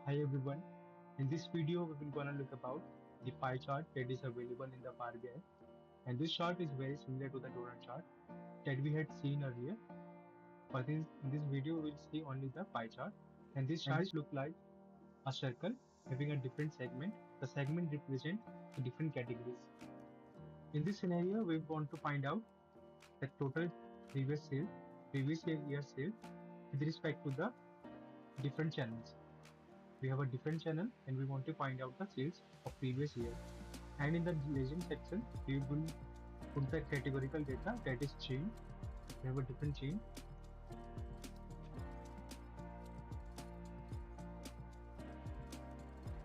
Hi everyone. In this video, we will gonna look about the pie chart that is available in the Power BI. And this chart is very similar to the donut chart that we had seen earlier. But in this video, we will see only the pie chart. And this chart look like a circle having a different segment. The segment represent the different categories. In this scenario, we want to find out the total previous sale, previous year sale with respect to the different channels. We have a different channel and we want to find out the sales of previous year. And in the legend section, we will put the categorical data that is chain. We have a different chain.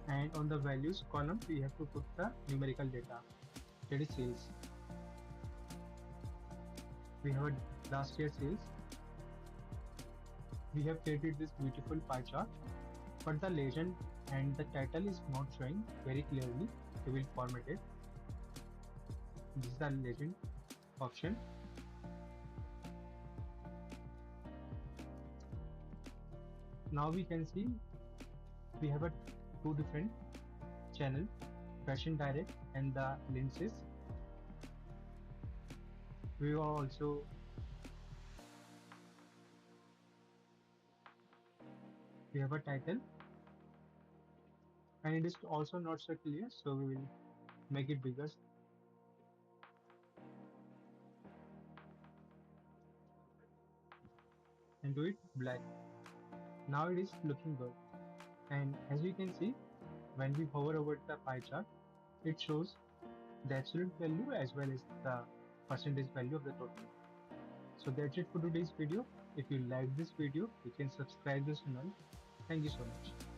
And on the values column, we have to put the numerical data that is sales. We have a last year sales. We have created this beautiful pie chart, but the legend and the title is not showing very clearly. We will format it. This is the legend option. Now we can see we have a two different channel, Fashion Direct and the lenses. We are also we have a title and it is also not so clear, so we will make it bigger and do it black. Now it is looking good, and as you can see, when we hover over the pie chart, it shows the absolute value as well as the percentage value of the total. So that's it for today's video. If you like this video, you can subscribe this channel. Thank you so much.